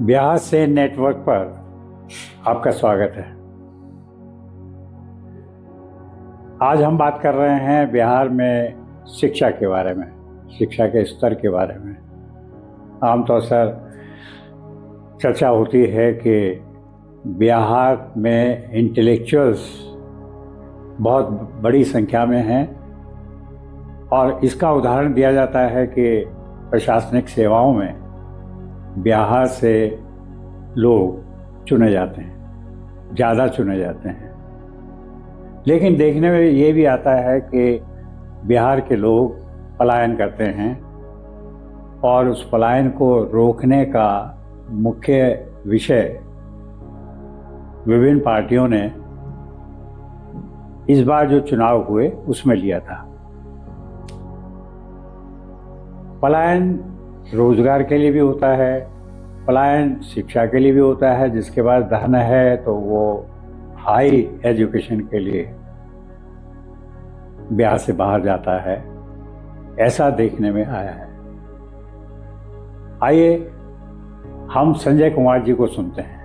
बिहार से नेटवर्क पर आपका स्वागत है। आज हम बात कर रहे हैं बिहार में शिक्षा के बारे में, शिक्षा के स्तर के बारे में। आमतौर पर चर्चा होती है कि बिहार में इंटेलेक्चुअल्स बहुत बड़ी संख्या में हैं और इसका उदाहरण दिया जाता है कि प्रशासनिक सेवाओं में बिहार से लोग चुने जाते हैं, ज़्यादा चुने जाते हैं। लेकिन देखने में ये भी आता है कि बिहार के लोग पलायन करते हैं और उस पलायन को रोकने का मुख्य विषय विभिन्न पार्टियों ने इस बार जो चुनाव हुए उसमें लिया था। पलायन रोजगार के लिए भी होता है, पलायन शिक्षा के लिए भी होता है। जिसके पास धन है तो वो हाई एजुकेशन के लिए बिहार से बाहर जाता है, ऐसा देखने में आया है। आइए हम संजय कुमार जी को सुनते हैं।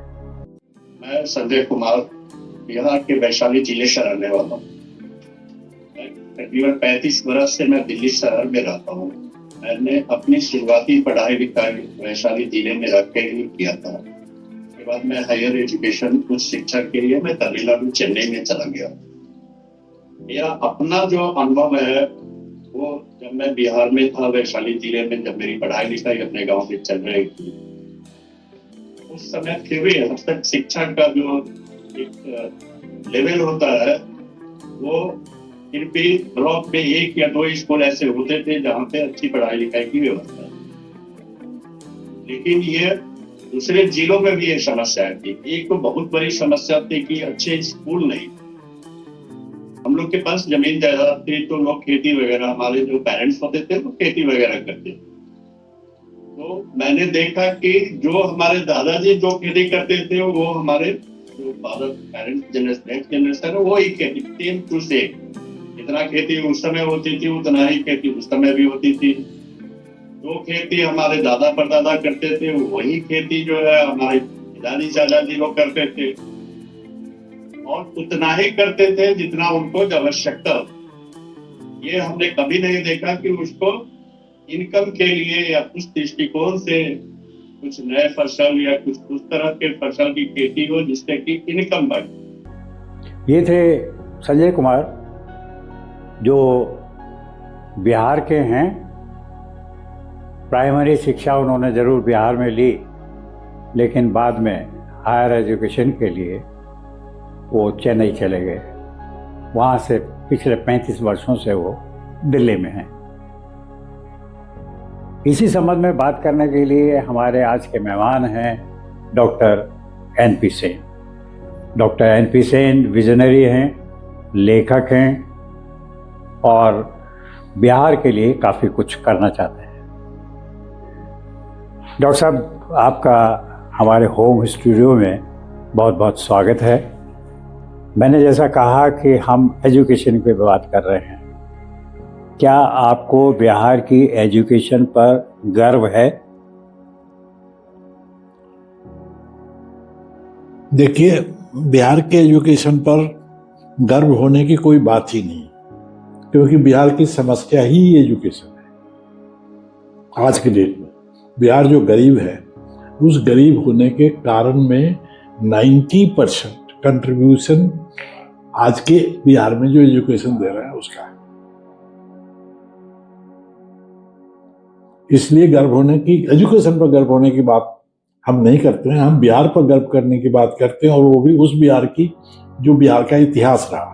मैं संजय कुमार बिहार के वैशाली जिले से रहने वाला हूँ। तकरीबन 35 वर्ष से मैं दिल्ली शहर में रहता हूँ। मैंने अपनी शुरुआती पढ़ाई लिखाई वैशाली जिले में रख के ही किया था। उसके बाद मैं हायर एजुकेशन उच्च शिक्षा के लिए मैं तमिलनाडु चेन्नई में चला गया। मेरा अपना जो अनुभव है वो जब मैं बिहार में था, वैशाली जिले में, जब मेरी पढ़ाई लिखाई अपने गांव में चल रही थी, उस समय फिर भी हद तक शिक्षा का जो एक लेवल होता है वो फिर भी ब्लॉक में 1 या 2 स्कूल ऐसे होते थे जहाँ पे अच्छी पढ़ाई लिखाई की व्यवस्था है। लेकिन ये दूसरे जिलों में भी ये समस्या थी। एक तो बहुत बड़ी समस्या थी कि अच्छे स्कूल नहीं। हम लोग के पास जमीन जायदाद थी तो लोग खेती वगैरह, हमारे जो पेरेंट्स होते थे वो खेती वगैरह करते थे। तो मैंने देखा कि जो हमारे दादाजी जो खेती करते थे वो हमारे जो फादर पेरेंट्स जनरेशन है वो ही खेती, सेम टू सेम। जितना खेती उस समय होती थी उतना ही खेती उस समय भी होती थी। जो खेती हमारे दादा परदादा करते थे वही खेती जो है हमारे दादी चाचाजी लोग करते थे, और उतना ही करते थे जितना उनको आवश्यकता। ये हमने कभी नहीं देखा कि उसको इनकम के लिए या कुछ दृष्टिकोण से कुछ नए फसल या कुछ उस तरह के फसल की खेती हो जिससे कि इनकम बढ़े। ये थे संजय कुमार जो बिहार के हैं। प्राइमरी शिक्षा उन्होंने ज़रूर बिहार में ली, लेकिन बाद में हायर एजुकेशन के लिए वो चेन्नई चले गए। वहाँ से पिछले 35 वर्षों से वो दिल्ली में हैं। इसी संबंध में बात करने के लिए हमारे आज के मेहमान हैं doctor N P. Sen. Doctor N P. Sen visionary हैं, लेखक हैं और बिहार के लिए काफ़ी कुछ करना चाहते हैं। डॉक्टर साहब, आपका हमारे होम स्टूडियो में बहुत बहुत स्वागत है। मैंने जैसा कहा कि हम एजुकेशन पे बात कर रहे हैं। क्या आपको बिहार की एजुकेशन पर गर्व है? देखिए, बिहार के एजुकेशन पर गर्व होने की कोई बात ही नहीं, क्योंकि बिहार की समस्या ही एजुकेशन है। आज के डेट में बिहार जो गरीब है, उस गरीब होने के कारण में 90% कंट्रीब्यूशन आज के बिहार में जो एजुकेशन दे रहा है उसका है। इसलिए गर्व होने की, एजुकेशन पर गर्व होने की बात हम नहीं करते हैं। हम बिहार पर गर्व करने की बात करते हैं, और वो भी उस बिहार की जो बिहार का इतिहास रहा।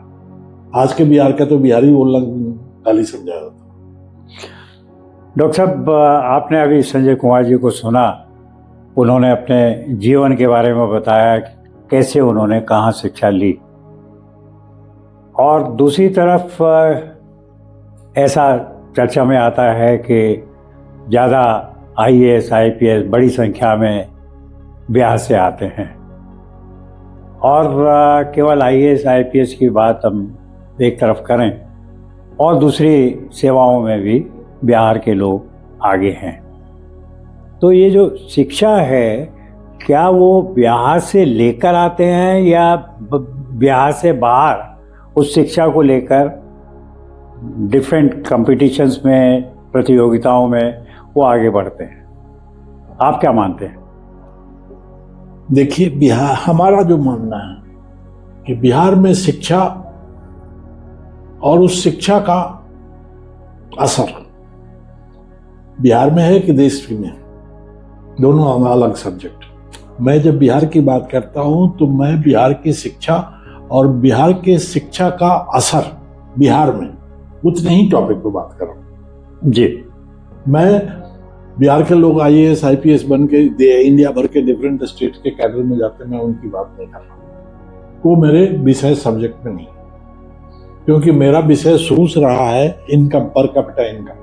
आज के बिहार का तो बिहारी बोलना गाली समझा जाता। डॉक्टर साहब, आपने अभी संजय कुमार जी को सुना। उन्होंने अपने जीवन के बारे में बताया कैसे उन्होंने कहाँ शिक्षा ली, और दूसरी तरफ ऐसा चर्चा में आता है कि ज़्यादा IAS IPS बड़ी संख्या में बिहार से आते हैं, और केवल IAS IPS की बात हम एक तरफ करें और दूसरी सेवाओं में भी बिहार के लोग आगे हैं। तो ये जो शिक्षा है, क्या वो बिहार से लेकर आते हैं या बिहार से बाहर उस शिक्षा को लेकर डिफरेंट कॉम्पिटिशन्स में, प्रतियोगिताओं में वो आगे बढ़ते हैं? आप क्या मानते हैं? देखिए, बिहार, हमारा जो मानना है कि बिहार में शिक्षा और उस शिक्षा का असर बिहार में है कि देश में, दोनों अलग सब्जेक्ट। मैं जब बिहार की बात करता हूं तो मैं बिहार की शिक्षा और बिहार के शिक्षा का असर बिहार में, उतने ही टॉपिक पे बात कर रहा हूं जी। मैं बिहार के लोग IAS IPS बन के इंडिया भर के डिफरेंट स्टेट के कैडर में जाते हैं, मैं उनकी बात नहीं कर रहा। वो मेरे विषय सब्जेक्ट में नहीं, क्योंकि मेरा विषय शुरू से रहा है income, per capita income.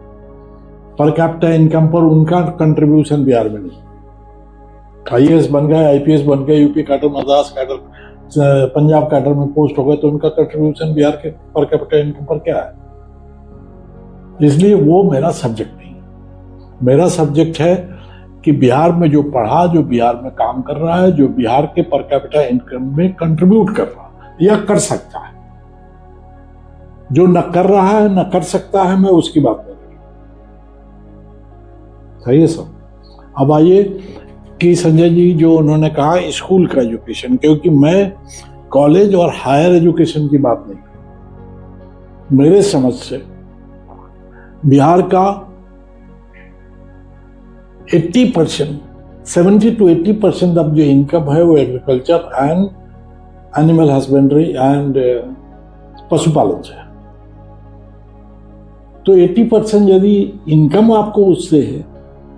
Per capita income पर उनका कंट्रीब्यूशन बिहार में नहीं। IAS बन गए, IPS बन गए, UP cadre, Madras cadre, Punjab cadre में पोस्ट हो गए, तो उनका कंट्रीब्यूशन बिहार के पर कैपिटा इनकम पर क्या है? इसलिए वो मेरा सब्जेक्ट नहीं। मेरा सब्जेक्ट है कि बिहार में जो पढ़ा, जो बिहार में काम कर रहा है, जो बिहार के पर कैपिटा इनकम में कंट्रीब्यूट कर रहा है या कर सकता है, जो न कर रहा है न कर सकता है, मैं उसकी बात नहीं कर रहा। सही है सब। अब आइए कि संजय जी जो उन्होंने कहा स्कूल का एजुकेशन, क्योंकि मैं कॉलेज और हायर एजुकेशन की बात नहीं कर रहा। मेरे समझ से बिहार का 80%, 70 to 80% अब जो इनकम है वो agriculture and animal husbandry and पशुपालन से है। तो 80% यदि इनकम आपको उससे है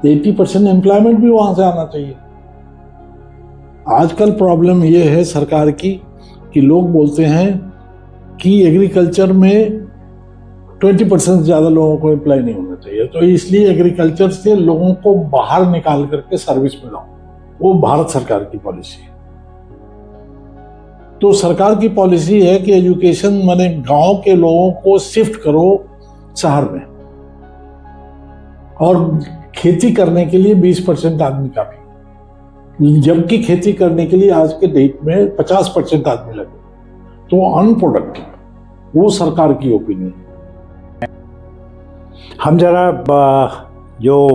तो 80% एम्प्लॉयमेंट भी वहां से आना चाहिए। आजकल प्रॉब्लम ये है सरकार की कि लोग बोलते हैं कि एग्रीकल्चर में 20% से ज्यादा लोगों को अप्लाई नहीं होना चाहिए, तो इसलिए एग्रीकल्चर से लोगों को बाहर निकाल करके सर्विस में लाओ। वो भारत सरकार की पॉलिसी है। तो सरकार की पॉलिसी है कि एजुकेशन माने गांव के लोगों को शिफ्ट करो शहर में, और खेती करने के लिए 20% आदमी काफी, जबकि खेती करने के लिए आज के डेट में 50% आदमी लगे, तो अनप्रोडक्टिव। वो सरकार की ओपिनियन। हम जरा जो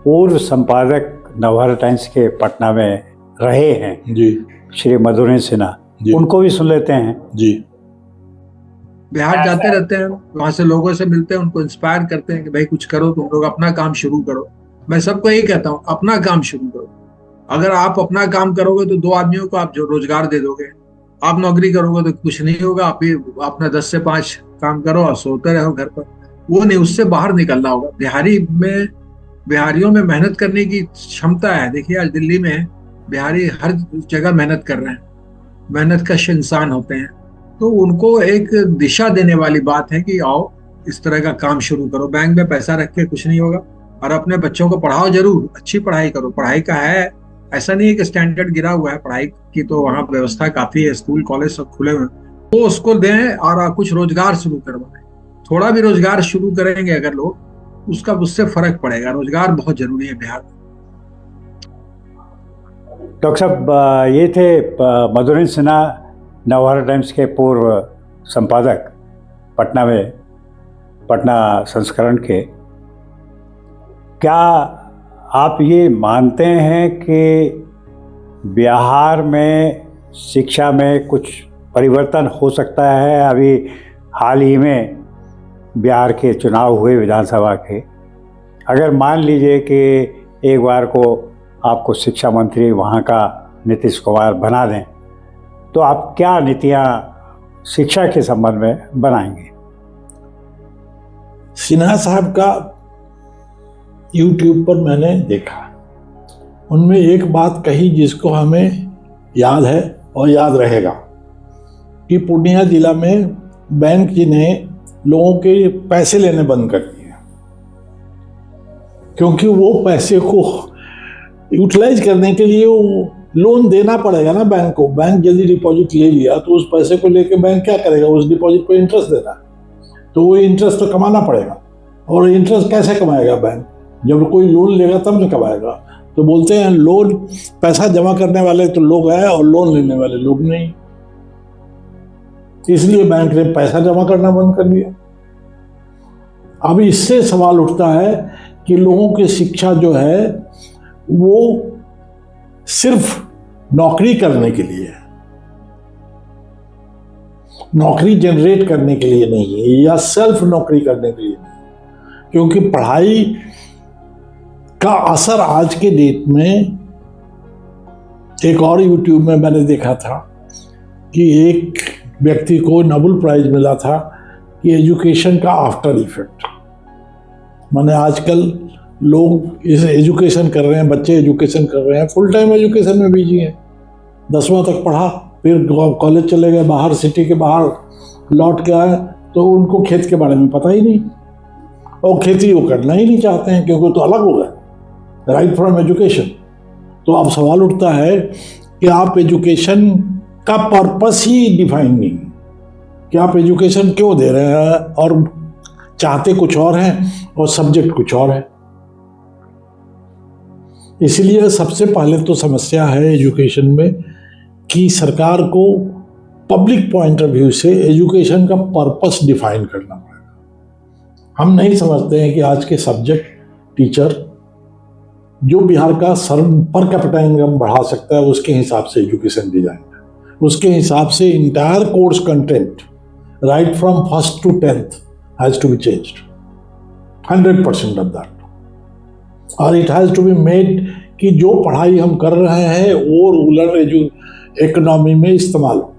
पूर्व संपादक नवभारत टाइम्स के पटना में रहे हैं जी, श्री मधुरेंद्र सिन्हा, उनको भी सुन लेते हैं। जी। बिहार जाते रहते हैं, वहां से लोगों से मिलते हैं, उनको इंस्पायर करते हैं कि भाई कुछ करो, तुम लोग अपना काम शुरू करो। मैं सबको यही कहता हूँ, अपना काम शुरू करो। अगर आप अपना काम करोगे तो 2 आदमियों को आप जो रोजगार दे दोगे। आप नौकरी करोगे तो कुछ नहीं होगा। आप ही अपना 10 से 5 काम करो और सोते रहो घर पर, वो नहीं, उससे बाहर निकलना होगा। बिहारियों में मेहनत करने की क्षमता है। देखिए आज दिल्ली में बिहारी हर जगह मेहनत कर रहे हैं, मेहनत कश इंसान होते हैं। तो उनको एक दिशा देने वाली बात है कि आओ इस तरह का काम शुरू करो। बैंक में पैसा रख के कुछ नहीं होगा, और अपने बच्चों को पढ़ाओ जरूर, अच्छी पढ़ाई करो। पढ़ाई का है, ऐसा नहीं है कि स्टैंडर्ड गिरा हुआ है पढ़ाई की, तो वहाँ व्यवस्था काफी है, स्कूल कॉलेज सब खुले हुए हैं। तो उसको दें और कुछ रोजगार शुरू करवाएं। थोड़ा भी रोजगार शुरू करेंगे अगर लोग, उसका उससे फर्क पड़ेगा। रोजगार बहुत जरूरी है बिहार में। डॉक्टर साहब, ये थे मधुरेंद्र सिन्हा, नवभारत टाइम्स के पूर्व संपादक पटना में, पटना संस्करण के। क्या आप ये मानते हैं कि बिहार में शिक्षा में कुछ परिवर्तन हो सकता है? अभी हाल ही में बिहार के चुनाव हुए विधानसभा के, अगर मान लीजिए कि एक बार को आपको शिक्षा मंत्री वहाँ का नीतीश कुमार बना दें, तो आप क्या नीतियाँ शिक्षा के संबंध में बनाएंगे? सिन्हा साहब का YouTube पर मैंने देखा, उनमें एक बात कही जिसको हमें याद है और याद रहेगा कि पूर्णिया जिला में बैंक जी ने लोगों के पैसे लेने बंद कर दिए, क्योंकि वो पैसे को यूटिलाइज करने के लिए वो लोन देना पड़ेगा ना बैंक को। बैंक यदि डिपॉजिट ले लिया तो उस पैसे को लेके बैंक क्या करेगा? उस डिपॉजिट पर इंटरेस्ट देना, तो वो इंटरेस्ट तो कमाना पड़ेगा। और इंटरेस्ट कैसे कमाएगा बैंक? जब कोई लोन लेगा तब नहीं कमाएगा। तो बोलते हैं लोन, पैसा जमा करने वाले तो लोग हैं और लोन लेने वाले लोग नहीं, इसलिए बैंक ने पैसा जमा करना बंद कर दिया। अब इससे सवाल उठता है कि लोगों की शिक्षा जो है वो सिर्फ नौकरी करने के लिए है, नौकरी जनरेट करने के लिए नहीं है, या सेल्फ नौकरी करने के लिए नहीं। क्योंकि पढ़ाई का असर आज के डेट में, एक और यूट्यूब में मैंने देखा था कि एक व्यक्ति को नोबेल प्राइज मिला था कि एजुकेशन का आफ्टर इफेक्ट, माने आजकल लोग इस एजुकेशन कर रहे हैं, बच्चे एजुकेशन कर रहे हैं, फुल टाइम एजुकेशन में बिजी हैं, 10वां तक पढ़ा, फिर कॉलेज चले गए बाहर, सिटी के बाहर लौट के आए तो उनको खेत के बारे में पता ही नहीं, और खेती वो करना ही नहीं चाहते हैं क्योंकि तो अलग हो गए राइट फ्रॉम एजुकेशन। तो अब सवाल उठता है कि आप एजुकेशन का पर्पस ही डिफाइन नहीं, कि आप एजुकेशन क्यों दे रहे हैं और चाहते कुछ और हैं और सब्जेक्ट कुछ और है। इसलिए सबसे पहले तो समस्या है एजुकेशन में कि सरकार को पब्लिक पॉइंट ऑफ व्यू से एजुकेशन का पर्पस डिफाइन करना पड़ेगा। हम नहीं समझते हैं कि आज के सब्जेक्ट टीचर जो बिहार का पर कैपिटा इनकम बढ़ा सकता है उसके हिसाब से एजुकेशन डिजाइन है, उसके हिसाब से entire course content right from first to 10th has to be changed 100% of that, और it has to be made कि जो पढ़ाई हम कर रहे हैं वो रूरल इकोनॉमी में इस्तेमाल हो।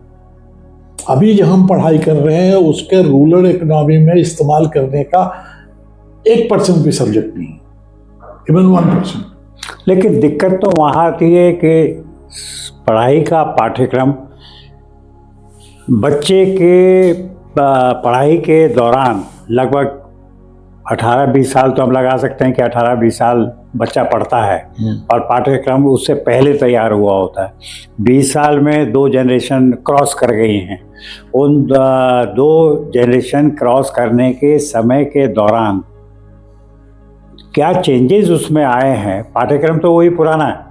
अभी जो हम पढ़ाई कर रहे हैं उसके रूरल इकोनॉमी में इस्तेमाल करने का 1% भी सब्जेक्ट नहीं, इवन 1%। लेकिन दिक्कत तो वहाँ आती है कि पढ़ाई का पाठ्यक्रम बच्चे के पढ़ाई के दौरान लगभग 18-20 साल तो हम लगा सकते हैं कि 18-20 साल बच्चा पढ़ता है और पाठ्यक्रम उससे पहले तैयार हुआ होता है। 20 साल में 2 जनरेशन क्रॉस कर गई हैं। उन 2 जनरेशन क्रॉस करने के समय के दौरान क्या चेंजेस उसमें आए हैं? पाठ्यक्रम तो वही पुराना है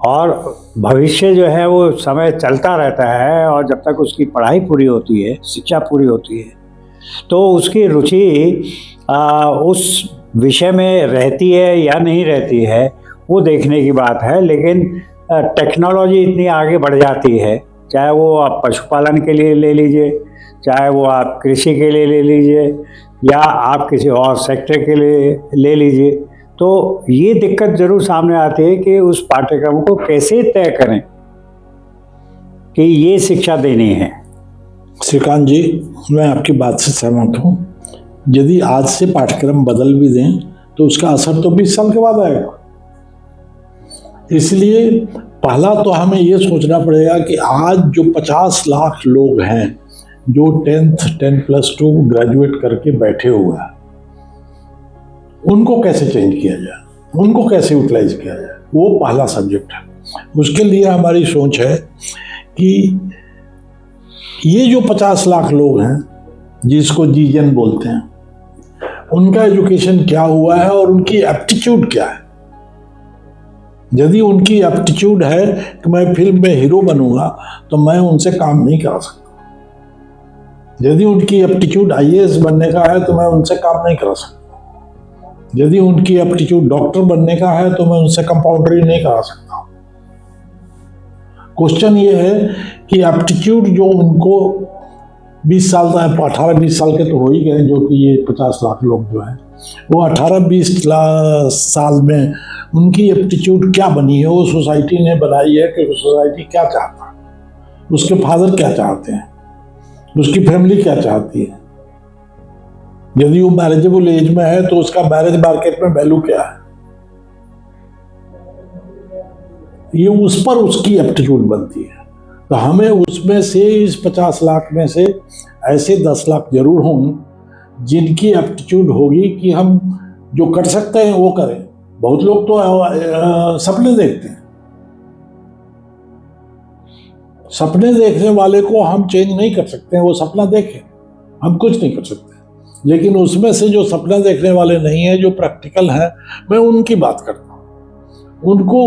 और भविष्य जो है वो समय चलता रहता है, और जब तक उसकी पढ़ाई पूरी होती है, शिक्षा पूरी होती है, तो उसकी रुचि उस विषय में रहती है या नहीं रहती है वो देखने की बात है। लेकिन टेक्नोलॉजी इतनी आगे बढ़ जाती है, चाहे वो आप पशुपालन के लिए ले लीजिए, चाहे वो आप कृषि के लिए ले लीजिए, या आप किसी और सेक्टर के लिए ले लीजिए, तो ये दिक्कत ज़रूर सामने आती है कि उस पाठ्यक्रम को कैसे तय करें कि ये शिक्षा देनी है। श्रीकांत जी, मैं आपकी बात से सहमत हूँ। यदि आज से पाठ्यक्रम बदल भी दें तो उसका असर तो 20 साल के बाद आएगा। इसलिए पहला तो हमें ये सोचना पड़ेगा कि आज जो 50 लाख लोग हैं जो 10+2 ग्रेजुएट करके बैठे हुए हैं, उनको कैसे चेंज किया जाए, उनको कैसे यूटिलाइज किया जाए, वो पहला सब्जेक्ट है। उसके लिए हमारी सोच है कि ये जो 50 लाख लोग हैं जिसको जीजन बोलते हैं, उनका एजुकेशन क्या हुआ है और उनकी एप्टीट्यूड क्या है। यदि उनकी एप्टीट्यूड है कि मैं फिल्म में हीरो बनूंगा तो मैं उनसे काम नहीं करा सकता। यदि उनकी एप्टीट्यूड IAS बनने का है तो मैं उनसे काम नहीं करा सकता। यदि उनकी एप्टीट्यूड डॉक्टर बनने का है तो मैं उनसे कंपाउंडरी नहीं करा सकता। क्वेश्चन ये है कि एप्टीट्यूड जो उनको 20 साल का, 18-20 साल के तो हो ही गए, जो कि ये 50 लाख लोग जो हैं वो 18-20 साल में उनकी एप्टीट्यूड क्या बनी है, वो सोसाइटी ने बनाई है कि सोसाइटी क्या चाहता है, उसके फादर क्या चाहते हैं, उसकी फैमिली क्या चाहती है। यदि वो मैरिजेबल एज में है तो उसका मैरिज मार्केट में वैल्यू क्या है, ये उस पर उसकी एप्टीट्यूड बनती है। तो हमें उसमें से, इस 50 लाख में से ऐसे 10 लाख जरूर होंगे जिनकी एप्टीट्यूड होगी कि हम जो कर सकते हैं वो करें। बहुत लोग तो सपने देखते हैं, सपने देखने वाले को हम चेंज नहीं कर सकते हैं, वो सपना देखे, हम कुछ नहीं कर सकते। लेकिन उसमें से जो सपना देखने वाले नहीं है, जो प्रैक्टिकल है, मैं उनकी बात करता हूँ। उनको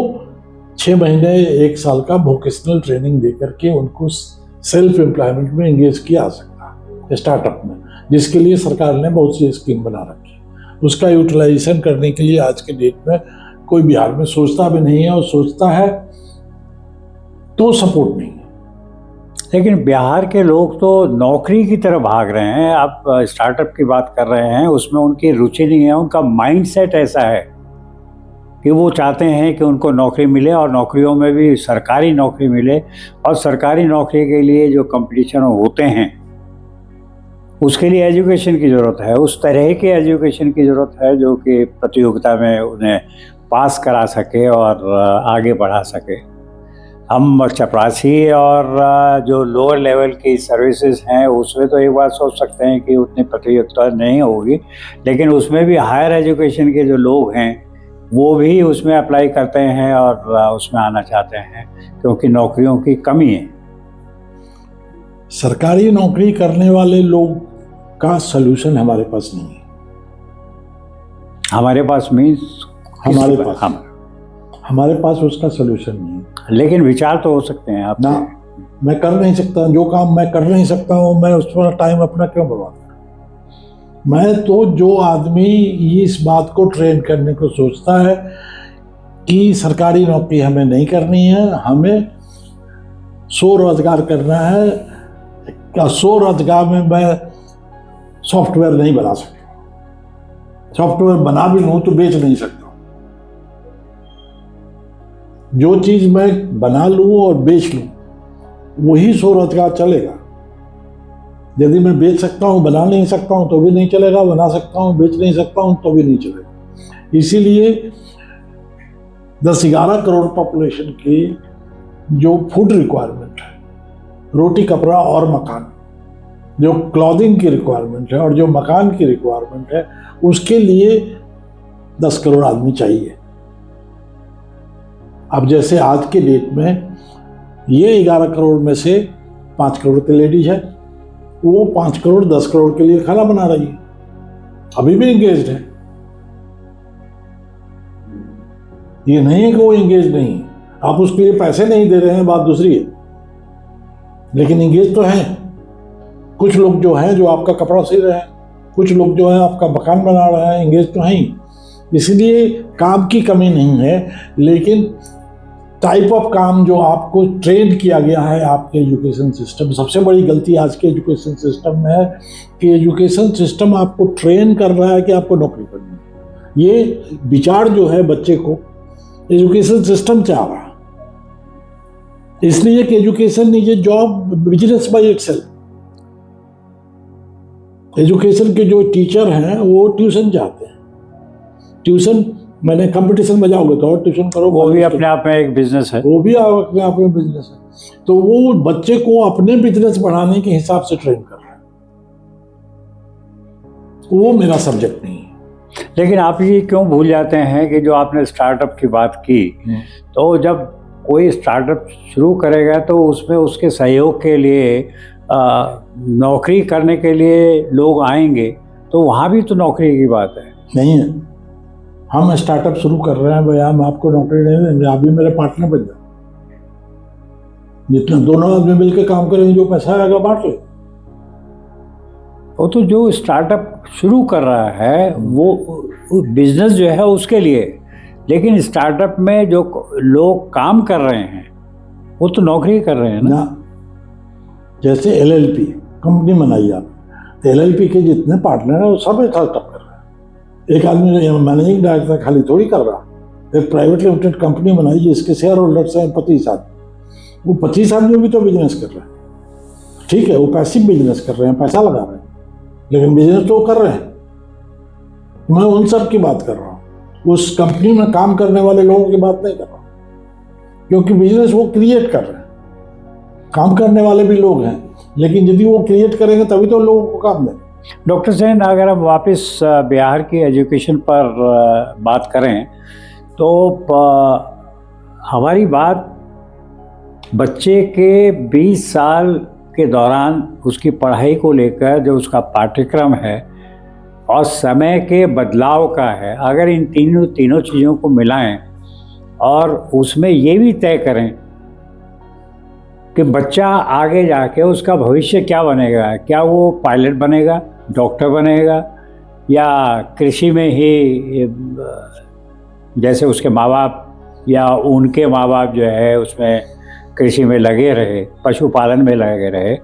6 महीने 1 साल का वोकेशनल ट्रेनिंग देकर के उनको सेल्फ एम्प्लॉयमेंट में एंगेज किया जा सकता है स्टार्टअप में, जिसके लिए सरकार ने बहुत सी स्कीम बना रखी है। उसका यूटिलाइजेशन करने के लिए आज के डेट में कोई बिहार में सोचता भी नहीं है, और सोचता है तो सपोर्ट नहीं है। लेकिन बिहार के लोग तो नौकरी की तरफ भाग रहे हैं। आप स्टार्टअप की बात कर रहे हैं, उसमें उनकी रुचि नहीं है। उनका माइंडसेट ऐसा है कि वो चाहते हैं कि उनको नौकरी मिले, और नौकरियों में भी सरकारी नौकरी मिले। और सरकारी नौकरी के लिए जो कंपटीशन होते हैं उसके लिए एजुकेशन की ज़रूरत है, उस तरह के एजुकेशन की ज़रूरत है जो कि प्रतियोगिता में उन्हें पास करा सके और आगे बढ़ा सके। हम चपरासी और जो लोअर लेवल की सर्विसेज हैं उसमें तो एक बात सोच सकते हैं कि उतनी प्रतियोगिता नहीं होगी, लेकिन उसमें भी हायर एजुकेशन के जो लोग हैं वो भी उसमें अप्लाई करते हैं और उसमें आना चाहते हैं, क्योंकि नौकरियों की कमी है। सरकारी नौकरी करने वाले लोग का सलूशन हमारे पास नहीं है। हमारे पास मीन्स हमारे पास उसका सलूशन नहीं है। लेकिन विचार तो हो सकते हैं आप ना। मैं कर नहीं सकता, जो काम मैं कर नहीं सकता हूँ, मैं उस पर टाइम अपना क्यों बर्बाद करूँ। मैं तो जो आदमी इस बात को ट्रेन करने को सोचता है कि सरकारी नौकरी हमें नहीं करनी है, हमें स्वरोजगार करना है, क्या स्वरोजगार में मैं सॉफ्टवेयर नहीं बना सकता, सॉफ्टवेयर बना भी लूँ तो बेच नहीं सकता। जो चीज़ मैं बना लूँ और बेच लूँ वही स्वरोजगार चलेगा। यदि मैं बेच सकता हूँ, बना नहीं सकता हूँ तो भी नहीं चलेगा, बना सकता हूँ, बेच नहीं सकता हूँ तो भी नहीं चलेगा। इसीलिए 10-11 करोड़ पॉपुलेशन की जो फूड रिक्वायरमेंट है, रोटी कपड़ा और मकान, जो क्लॉथिंग की रिक्वायरमेंट है और जो मकान की रिक्वायरमेंट है, उसके लिए 10 करोड़ आदमी चाहिए। अब जैसे आज के डेट में ये 11 करोड़ में से 5 करोड़ की लेडीज है, वो 5 करोड़ 10 करोड़ के लिए खाना बना रही है, अभी भी एंगेज्ड है। ये नहीं है कि वो एंगेज नहीं है, आप उसके लिए पैसे नहीं दे रहे हैं, बात दूसरी है, लेकिन एंगेज तो है। कुछ लोग जो हैं जो आपका कपड़ा सी रहे हैं, कुछ लोग जो है आपका मकान बना रहे हैं, एंगेज तो हैं ही। इसलिए काम की कमी नहीं है, लेकिन टाइप ऑफ काम जो आपको ट्रेन किया गया है आपके एजुकेशन सिस्टम, सबसे बड़ी गलती आज के एजुकेशन सिस्टम में है कि एजुकेशन सिस्टम आपको ट्रेन कर रहा है कि आपको नौकरी करनी है। ये विचार जो है बच्चे को एजुकेशन सिस्टम चाह रहा है, इसलिए कि education is a job business by itself. Education के जो टीचर हैं वो ट्यूशन चाहते हैं, ट्यूशन मैंने कंपटीशन में जाओगे तो और ट्यूशन करो, वो भी अपने आप में एक बिजनेस है, वो भी अपने आप में बिजनेस है। तो वो बच्चे को अपने बिजनेस बढ़ाने के हिसाब से ट्रेन कर रहा है, वो मेरा सब्जेक्ट नहीं है। लेकिन आप ये क्यों भूल जाते हैं कि जो आपने स्टार्टअप की बात की, तो जब कोई स्टार्टअप शुरू करेगा तो उसमें उसके सहयोग के लिए नौकरी करने के लिए लोग आएंगे, तो वहाँ भी तो नौकरी की बात है। नहीं है, हम स्टार्टअप शुरू कर रहे हैं भैया, हम आपको नौकरी नहीं देंगे, आप भी मेरे पार्टनर बन जाओ। जितना दोनों आदमी मिलकर काम करेंगे, जो पैसा आएगा बांट ले। वो तो जो स्टार्टअप शुरू कर रहा है वो बिजनेस जो है उसके लिए, लेकिन स्टार्टअप में जो लोग काम कर रहे हैं वो तो नौकरी कर रहे हैं ना। जैसे LLP कंपनी बनाई आप, तो LLP के जितने पार्टनर हैं वो सब स्टार्टअप कर रहे हैं। एक आदमी मैनेजिंग डायरेक्टर खाली थोड़ी कर रहा, एक प्राइवेट लिमिटेड कंपनी बनाई जिसके शेयर होल्डर्स हैं 25 आदमी, वो 25 आदमी भी तो बिजनेस कर रहे हैं। ठीक है, वो पैसिव बिजनेस कर रहे हैं, पैसा लगा रहे हैं, लेकिन बिजनेस तो कर रहे हैं। मैं उन सब की बात कर रहा हूँ, उस कंपनी में काम करने वाले लोगों की बात नहीं कर रहा, क्योंकि बिजनेस वो क्रिएट कर रहे हैं। काम करने वाले भी लोग हैं, लेकिन यदि वो क्रिएट करेंगे तभी तो लोगों को काम देंगे। डॉक्टर सेन, अगर हम वापस बिहार की एजुकेशन पर बात करें तो हमारी बात बच्चे के 20 साल के दौरान उसकी पढ़ाई को लेकर जो उसका पाठ्यक्रम है और समय के बदलाव का है। अगर इन तीनों चीज़ों को मिलाएं और उसमें ये भी तय करें कि बच्चा आगे जाके उसका भविष्य क्या बनेगा, क्या वो पायलट बनेगा, डॉक्टर बनेगा, या कृषि में ही जैसे उसके माँ बाप या उनके माँ बाप जो है उसमें कृषि में लगे रहे, पशुपालन में लगे रहे,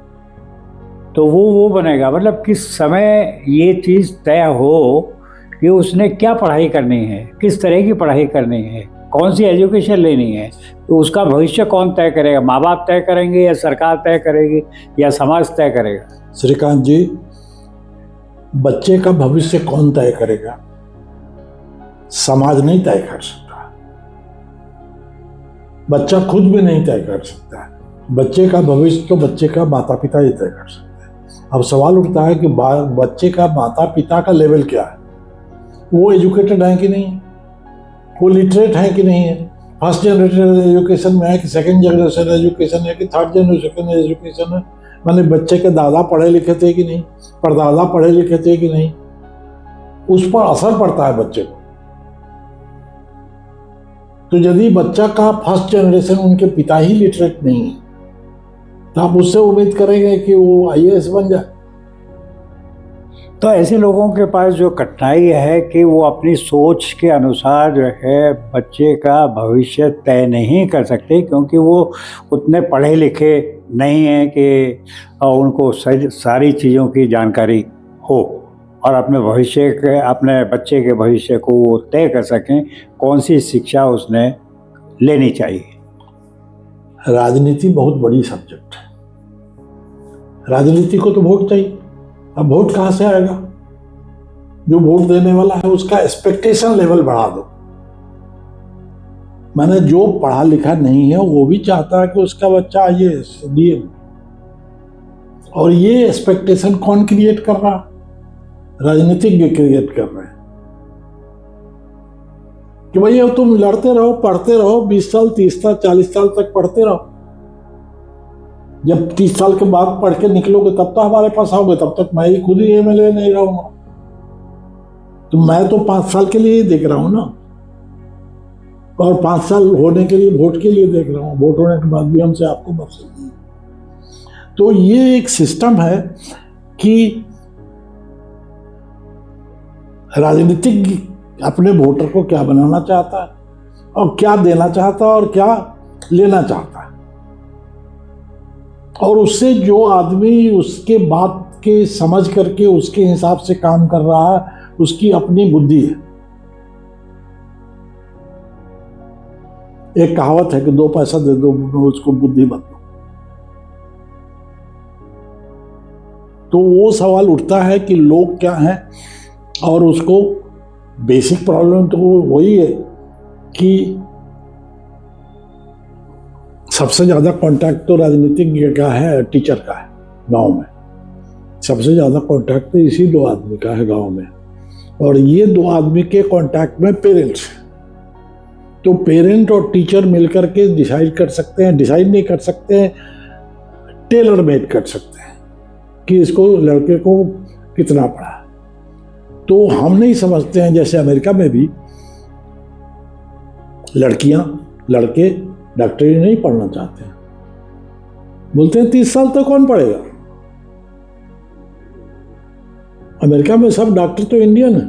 तो वो बनेगा। मतलब किस समय ये चीज़ तय हो कि उसने क्या पढ़ाई करनी है, किस तरह की पढ़ाई करनी है, कौन सी एजुकेशन लेनी है, तो उसका भविष्य कौन तय करेगा? माँ बाप तय करेंगे या सरकार तय करेगी या समाज तय करेगा? श्रीकांत जी, बच्चे का भविष्य कौन तय करेगा? समाज नहीं तय कर सकता, बच्चा खुद भी नहीं तय कर सकता। बच्चे का भविष्य तो बच्चे का माता पिता ही तय कर सकते हैं। अब सवाल उठता है कि बच्चे का माता पिता का लेवल क्या है, वो एजुकेटेड है कि नहीं है, वो लिटरेट है कि नहीं है, फर्स्ट जनरेशन एजुकेशन में है कि सेकंड जनरेशन एजुकेशन है कि थर्ड जनरेशन एजुकेशन है। माने बच्चे के दादा पढ़े लिखे थे कि नहीं, परदादा पढ़े लिखे थे कि नहीं, उस पर असर पड़ता है बच्चे को। तो यदि बच्चा का फर्स्ट जनरेशन उनके पिता ही लिटरेट नहीं है तो आप उससे उम्मीद करेंगे कि वो IAS बन जाए? तो ऐसे लोगों के पास जो कठिनाई है कि वो अपनी सोच के अनुसार जो है बच्चे का भविष्य तय नहीं कर सकते, क्योंकि वो उतने पढ़े लिखे नहीं हैं कि उनको सारी चीज़ों की जानकारी हो और अपने बच्चे के भविष्य को वो तय कर सकें कौन सी शिक्षा उसने लेनी चाहिए। राजनीति बहुत बड़ी सब्जेक्ट है। राजनीति को तो वोट चाहिए। अब वोट कहाँ से आएगा? जो वोट देने वाला है उसका एक्सपेक्टेशन लेवल बढ़ा दो। मैंने जो पढ़ा लिखा नहीं है वो भी चाहता है कि उसका बच्चा IAS DM, और ये एक्सपेक्टेशन कौन क्रिएट कर रहा? राजनीतिज्ञ क्रिएट कर रहे हैं कि भैया तुम लड़ते रहो, पढ़ते रहो, 20 साल 30 साल 40 साल तक पढ़ते रहो, जब 30 साल के बाद पढ़ के निकलोगे तब तो हमारे पास आओगे, तब तक मैं ही खुद ही MLA नहीं रहूंगा। तो मैं तो 5 साल के लिए ही देख रहा हूं ना, और 5 साल होने के लिए वोट के लिए देख रहा हूं, वोट होने के बाद भी हमसे आपको बख्श नहीं। तो ये एक सिस्टम है कि राजनीतिज्ञ अपने वोटर को क्या बनाना चाहता है और क्या देना चाहता है और क्या लेना चाहता है, और उससे जो आदमी उसके बात के समझ करके उसके हिसाब से काम कर रहा है उसकी अपनी बुद्धि है। एक कहावत है कि 2 पैसा दे दो उसको बुद्धि मत दो। तो वो सवाल उठता है कि लोग क्या हैं, और उसको बेसिक प्रॉब्लम तो वही है कि सबसे ज़्यादा कांटेक्ट तो राजनीतिज्ञ का है, टीचर का है गांव में। सबसे ज़्यादा कांटेक्ट तो इसी 2 आदमी का है गांव में, और ये 2 आदमी के कांटेक्ट में पेरेंट्स। तो पेरेंट और टीचर मिलकर के डिसाइड कर सकते हैं, डिसाइड नहीं कर सकते हैं, टेलर मेड कर सकते हैं कि इसको लड़के को कितना पढ़ा। तो हम नहीं समझते हैं, जैसे अमेरिका में भी लड़कियां लड़के डॉक्टरी नहीं पढ़ना चाहते हैं, बोलते हैं 30 साल तक कौन पढ़ेगा। अमेरिका में सब डॉक्टर तो इंडियन है,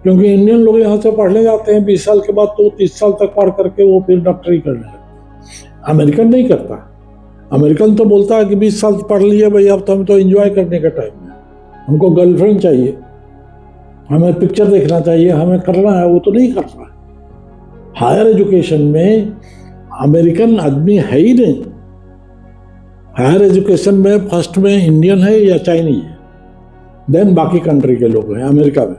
क्योंकि इंडियन लोग यहाँ से पढ़ने जाते हैं 20 साल के बाद, तो 30 साल तक पढ़ करके वो फिर डॉक्टरी करने लगते हैं। अमेरिकन नहीं करता। अमेरिकन तो बोलता है कि 20 साल पढ़ लिए भाई, अब तो हम तो एंजॉय करने का टाइम है, हमको गर्लफ्रेंड चाहिए, हमें पिक्चर देखना चाहिए, हमें करना है। वो तो नहीं कर रहा। हायर एजुकेशन में अमेरिकन आदमी है ही नहीं। हायर एजुकेशन में फर्स्ट में इंडियन है या चाइनीज है, देन बाकी कंट्री के लोग हैं अमेरिका में।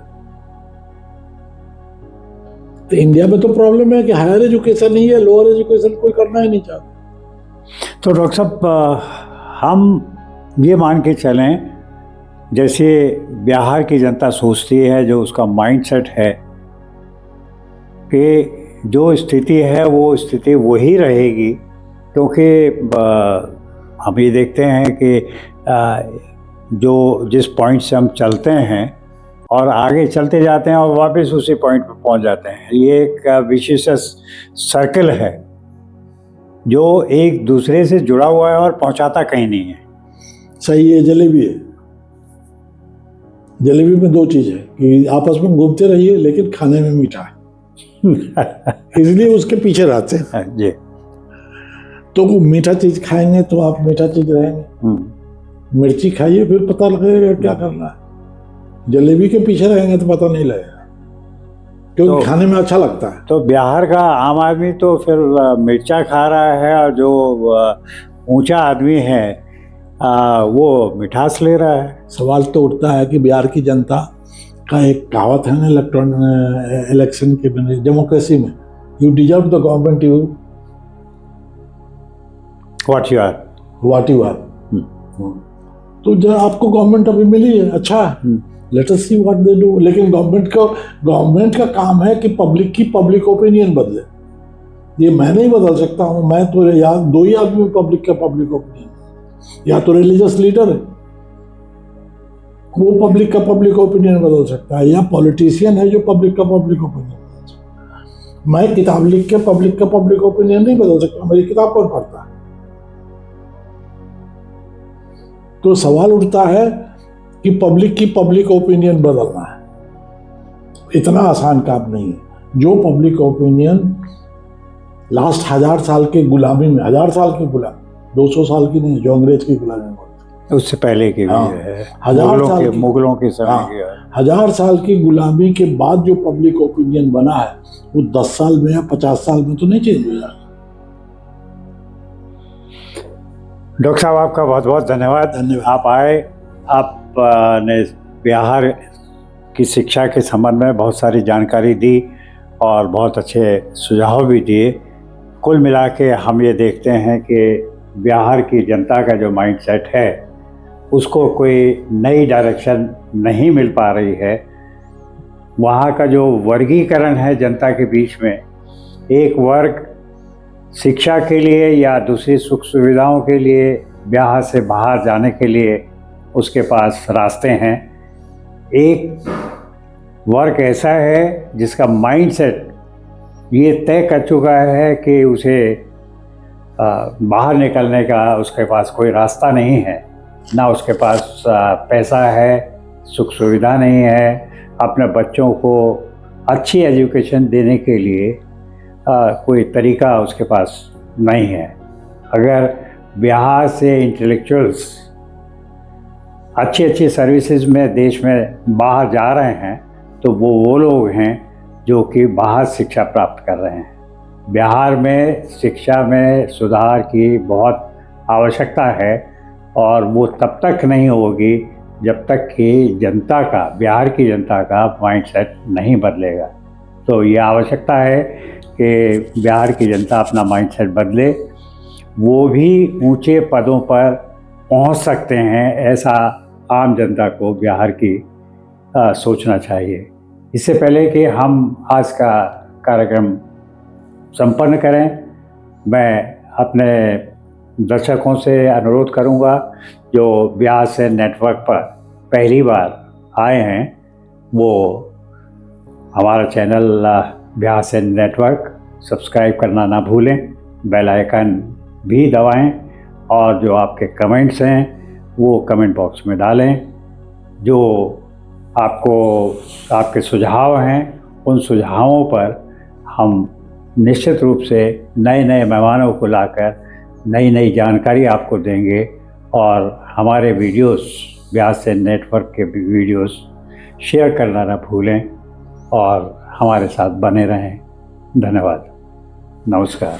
तो इंडिया में तो प्रॉब्लम है कि हायर एजुकेशन ही है, लोअर एजुकेशन कोई करना ही नहीं चाहता। तो डॉक्टर साहब, हम ये मान के चलें जैसे बिहार की जनता सोचती है, जो उसका माइंडसेट है कि जो स्थिति है वो स्थिति वही रहेगी, क्योंकि हम ये देखते हैं कि जो जिस पॉइंट से हम चलते हैं और आगे चलते जाते हैं और वापस उसी पॉइंट पर पहुंच जाते हैं। ये एक विशेष सर्कल है जो एक दूसरे से जुड़ा हुआ है और पहुंचाता कहीं नहीं है। सही है। जलेबी है, जलेबी में दो चीज है कि आपस में घूमते रहिए लेकिन खाने में मीठा है इसलिए उसके पीछे रहते हैं जी। तो वो मीठा चीज खाएंगे तो आप मीठा चीज रहेंगे, मिर्ची खाइए फिर पता लगेगा क्या करना है। जलेबी के पीछे रहेंगे तो पता नहीं लगेगा क्योंकि तो खाने में अच्छा लगता है। तो बिहार का आम आदमी तो फिर मिर्चा खा रहा है और जो ऊंचा आदमी है वो मिठास ले रहा है। सवाल तो उठता है कि बिहार की जनता का एक कहावत है ना इलेक्शन के डेमोक्रेसी में, you deserve the government you what you are. तो जब आपको गवर्नमेंट अभी मिली है, अच्छा है, let us see what they do. लेकिन गवर्नमेंट का काम है कि पब्लिक ओपिनियन बदले। ये मैं नहीं बदल सकता हूँ, मैं तो यार दो ही आदमी पब्लिक ओपिनियन, या तो रिलीजियस लीडर है वो पब्लिक ओपिनियन बदल सकता है, या पॉलिटिशियन है जो पब्लिक ओपिनियन बदल सकता है। मैं किताब लिख के पब्लिक ओपिनियन नहीं बदल सकता, मेरी किताब कौन पढ़ता है। तो सवाल उठता है कि पब्लिक ओपिनियन बदलना है, इतना आसान काम नहीं है। जो पब्लिक ओपिनियन लास्ट 1000 साल के गुलामी में, 1000 साल की गुलामी, 200 साल की नहीं, जो अंग्रेज की गुलामी में, उससे पहले की भी है, 1000 साल मुगलों के समय की है। 1000 साल की गुलामी के बाद जो पब्लिक ओपिनियन बना है वो 10 साल में या 50 साल में तो नहीं चेंज हो जाएगा। डॉक्टर साहब आपका बहुत बहुत धन्यवाद। आप आए, आपने बिहार की शिक्षा के संबंध में बहुत सारी जानकारी दी और बहुत अच्छे सुझाव भी दिए। कुल मिला के हम ये देखते हैं कि बिहार की जनता का जो माइंडसेट है उसको कोई नई डायरेक्शन नहीं मिल पा रही है। वहाँ का जो वर्गीकरण है जनता के बीच में, एक वर्ग शिक्षा के लिए या दूसरी सुख सुविधाओं के लिए बिहार से बाहर जाने के लिए उसके पास रास्ते हैं, एक वर्ग ऐसा है जिसका माइंडसेट ये तय कर चुका है कि उसे बाहर निकलने का उसके पास कोई रास्ता नहीं है, ना उसके पास पैसा है, सुख सुविधा नहीं है, अपने बच्चों को अच्छी एजुकेशन देने के लिए कोई तरीका उसके पास नहीं है। अगर बिहार से इंटेलेक्चुअल्स अच्छी सर्विसेज में देश में बाहर जा रहे हैं तो वो लोग हैं जो कि बाहर शिक्षा प्राप्त कर रहे हैं। बिहार में शिक्षा में सुधार की बहुत आवश्यकता है और वो तब तक नहीं होगी जब तक कि जनता का, बिहार की जनता का माइंडसेट नहीं बदलेगा। तो ये आवश्यकता है कि बिहार की जनता अपना माइंडसेट बदले, वो भी ऊंचे पदों पर पहुंच सकते हैं, ऐसा आम जनता को बिहार की सोचना चाहिए। इससे पहले कि हम आज का कार्यक्रम संपन्न करें, मैं अपने दर्शकों से अनुरोध करूंगा जो बिहार से नेटवर्क पर पहली बार आए हैं वो हमारा चैनल बिहार से नेटवर्क सब्सक्राइब करना ना भूलें, बेल आइकन भी दबाएं और जो आपके कमेंट्स हैं वो कमेंट बॉक्स में डालें। जो आपको आपके सुझाव हैं उन सुझावों पर हम निश्चित रूप से नए मेहमानों को लाकर नई जानकारी आपको देंगे और हमारे वीडियोस, बिहार से नेटवर्क के वीडियोस शेयर करना ना भूलें और हमारे साथ बने रहें। धन्यवाद। नमस्कार।